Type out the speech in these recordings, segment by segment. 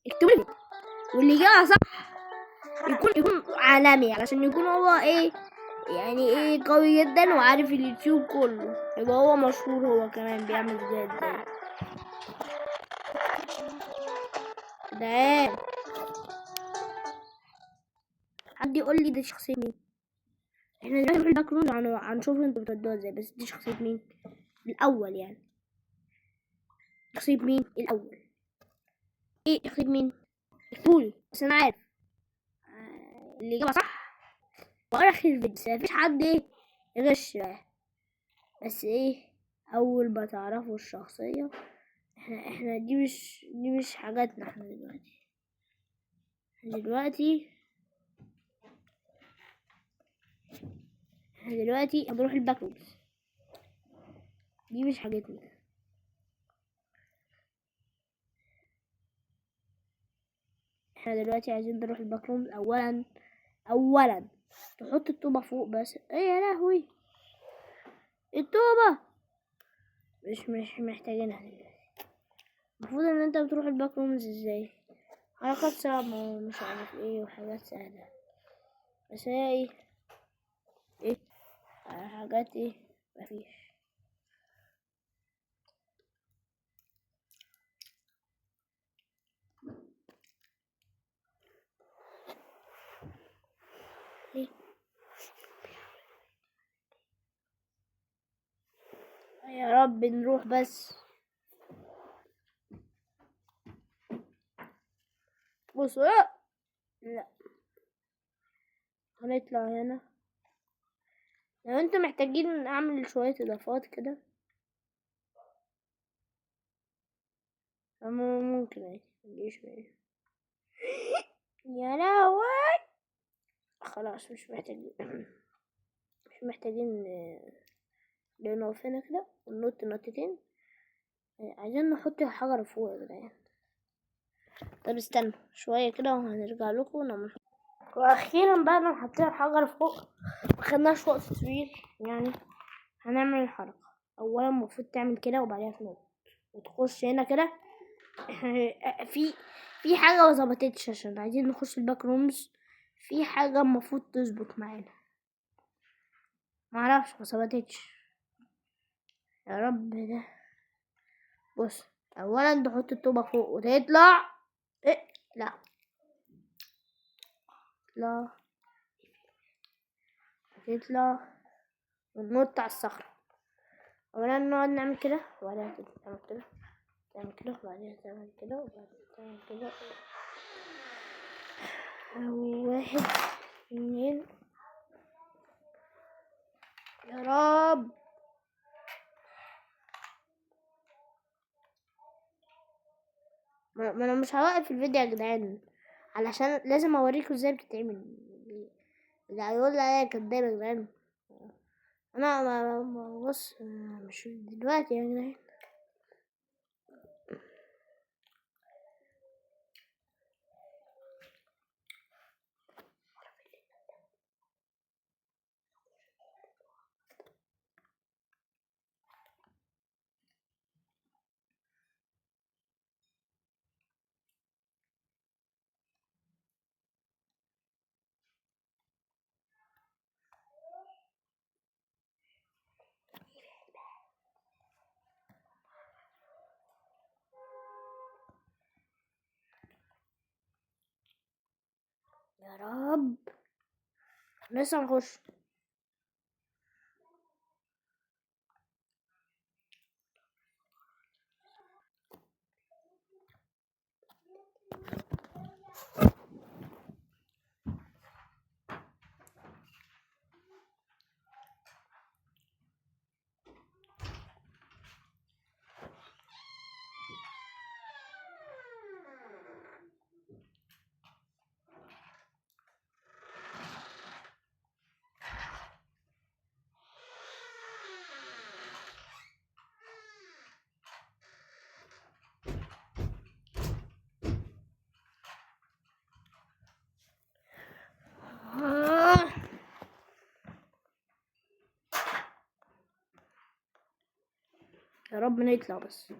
اكتبوا لي، واللي جاها صح يكون عالمي، علشان يكون هو ايه يعني ايه قوي جدا وعارف اليوتيوب كله، يبقى هو مشهور هو كمان بيعمل فيديوهات زي ده. حد يقول لي دي شخصية مين؟ احنا دلوقتي في الباك روم هنشوف انتوا بتودوها ازاي، بس دي شخصية مين الاول يعني؟ شخصية مين الاول؟ ايه شخصية مين؟ اكتبولي بس انا عارف اللي جابها صح واخر الفيديو، بس مفيش حد ايه يغش بقى. بس ايه، اول ما تعرفوا الشخصية، احنا دي مش حاجاتنا. احنا دلوقتي هنروح الباك رومز، دي مش حاجتنا. احنا دلوقتي عايزين نروح الباك رومز. اولا تحط الطوبة فوق بس. ايه يا لهوي، الطوبة مش محتاجينها دلوقتي. المفروض ان انت بتروح الباك رومز ازاي؟ حركات صعبة ومش عارف ايه وحاجات سهلة، بس هي ايه حاجات ايه مفيش. ايه يا رب نروح بس. بصوا لا، هنطلع هنا. لو انتوا محتاجين اعمل شوية اضافات كده ممكن عادي مجيش معايا. يا لهوي، خلاص مش محتاجين مش محتاجين نقف هنا كده وننط نطتين. عايزين نحط حجر فوق يا جدعان. طب استنوا شوية كده وهنرجع لكم ونعمل. واخيرا بعد ما حطينا الحجر فوق مخدناش وقت طويل يعني. هنعمل الحركة. اولا المفروض تعمل كده وبعدين تنط وتخش هنا كده. في حاجة ما ظبطتش عشان عايزين نخش الباك رومز. في حاجة المفروض تظبط معانا، معرفش ما ظبطتش يا رب ده. بص، اولا تحط الطوبة فوق وتطلع. إيه؟ لا لا، تطلع وننط على الصخرة. اولا نقعد نعمل كده وبعدين تعمل كده، تعمل كده وبعدين تعمل كده وبعدين تعمل كده. واحد اتنين يا رب. ما انا مش هوقف الفيديو يا جدعان، علشان لازم اوريكم ازاي بتتعمل. اللي هيقول لي عليا كداب يا جدعان. انا بص مش دلوقتي يا جدعان. يا رب لسه نخش. يا رب نطلع بس.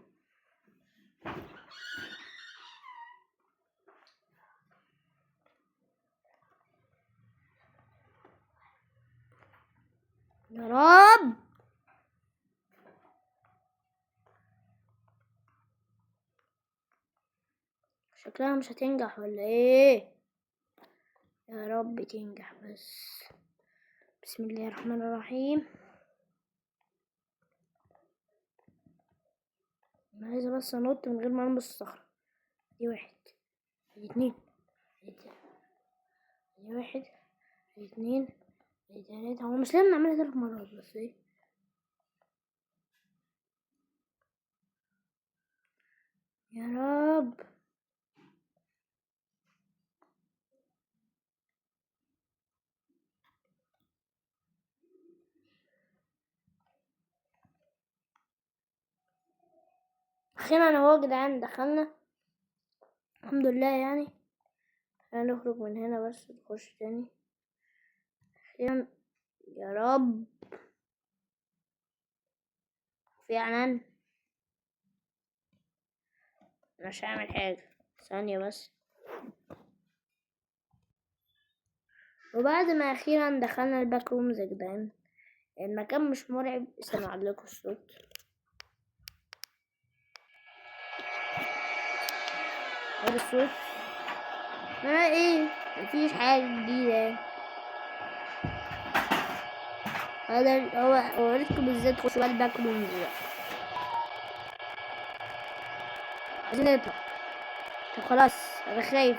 شكلها مش هتنجح ولا ايه؟ يا رب تنجح بس. بسم الله الرحمن الرحيم. انا عايزة بس انط من غير ما البس الصخرة. دي واحد، دي اتنين، دي واحد، دي اتنين، دي تلاتة. هو مش لازم نعملها 3 مرات بس ايه. يا رب. اخيرا اهو يا جدعان دخلنا الحمد لله يعني. خلينا نخرج من هنا بس نخش تاني اخيرا. يا رب. في اعلان. مش هعمل حاجة، ثانية بس. وبعد ما اخيرا دخلنا الباك رومز يا جدعان، المكان مش مرعب. استنوا اعلقوا الصوت. هذا الصوت ايه؟ مفيش حاجة جديدة. هذا هو وريتكم بالذات تخشوا بقى الباك رومز بقى. عايزين نطلع. طب خلاص انا خايف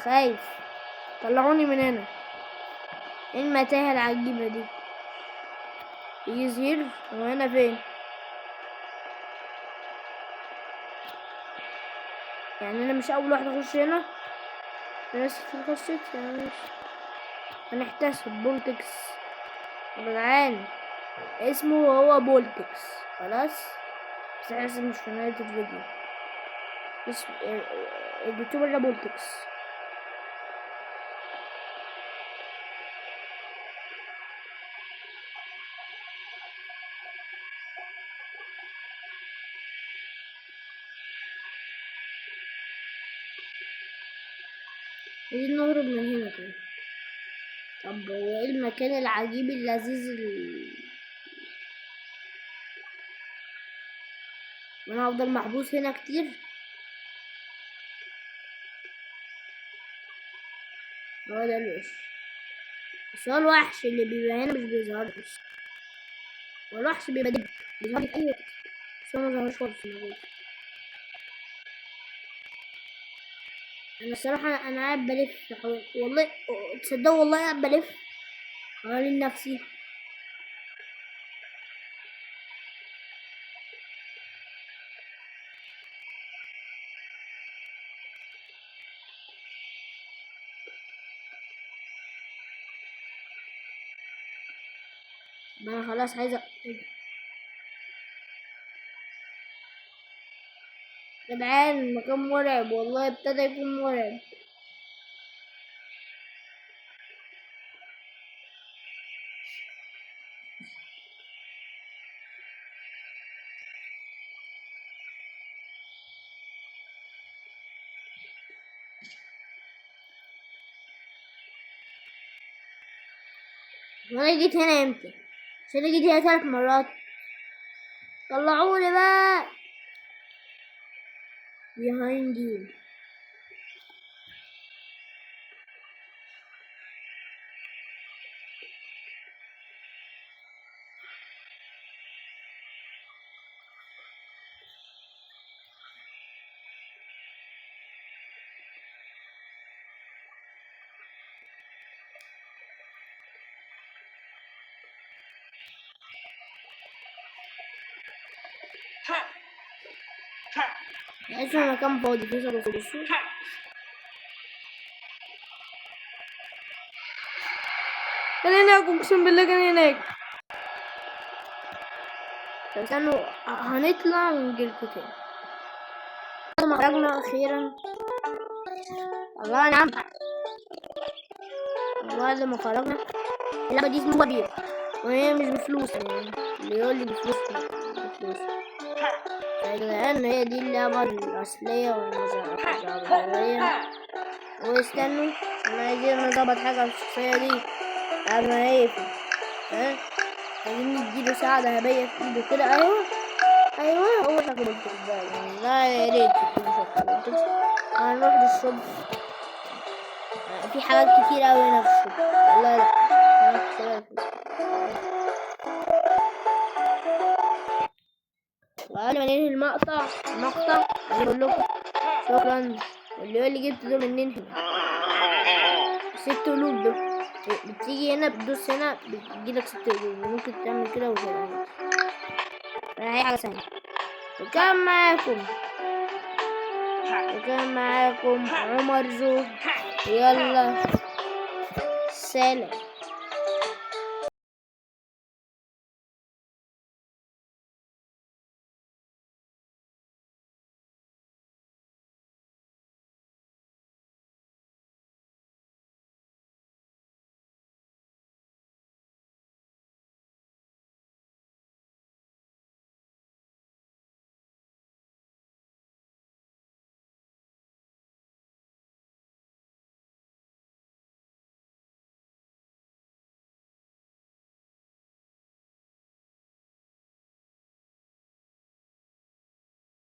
خايف. طلعوني من هنا. ايه المتاهة العجيبة دي؟ يظهر وهنا فين؟ يعني انا مش اول واحد اخش هنا. ناس كتير خشت يعني. هنحتسب بولتكس يا جدعان. اسمه هو بولتكس خلاص. بس احنا لسه مش في نهاية الفيديو. اسم اليوتيوبر ده بولتكس. عايزين نهرب من هنا كده. طب هو ايه المكان العجيب اللذيذ انا هفضل محبوس هنا كتير؟ هو ده الوحش. بس هو الوحش اللي بيبقى هنا مش بيظهرش. هو الوحش بيبقى دب بيظهر في اي وقت. بس هو مظهرش خالص الموجود. انا الصراحة انا قاعد بلف والله. تصدقوا والله قاعد بلف حوالين نفسي. ما انا خلاص عايزة جدعان. المكان مرعب والله، ابتدى يكون مرعب. وانا جيت هنا امتى؟ عشان جيت هنا 3 مرات. طلعوني بقى. behind you. تحس ان المكان فاضي في صاروخ. بصوا كان هناك، اقسم بالله كان هناك. طب استنوا هنطلع ونجيلكوا تاني بعد ما خرجنا اخيرا. الله نعم. بعد ما خرجنا اللعبة دي اسمها بير، وهي مش بفلوس يعني. اللي يقول لي بفلوس بفلوس يا جدعان. هي دي اللعبة الأصلية والمجربية. واستنوا احنا عايزين نظبط حاجة في الشخصية دي قبل ما يقفل. ها عايزين نديله ساعة ذهبية في ايده كده. ايوه هو شكله بولتكس ده يعني. لا يا ريت يكون شكله بولتكس. هنروح للشوب. في حاجات كتير اوي هنا في الشوب. والله لا وقبل ما ننهي المقطع بقول لكم شكرا. واللي يقول لي جبت دول منين هنا 6 قلوب دول. بتيجي هنا بتدوس هنا بتجيلك 6 قلوب، ممكن تعمل كده وكده. هي حاجة سهلة. وكان معاكم عمر جو. يلا سلام.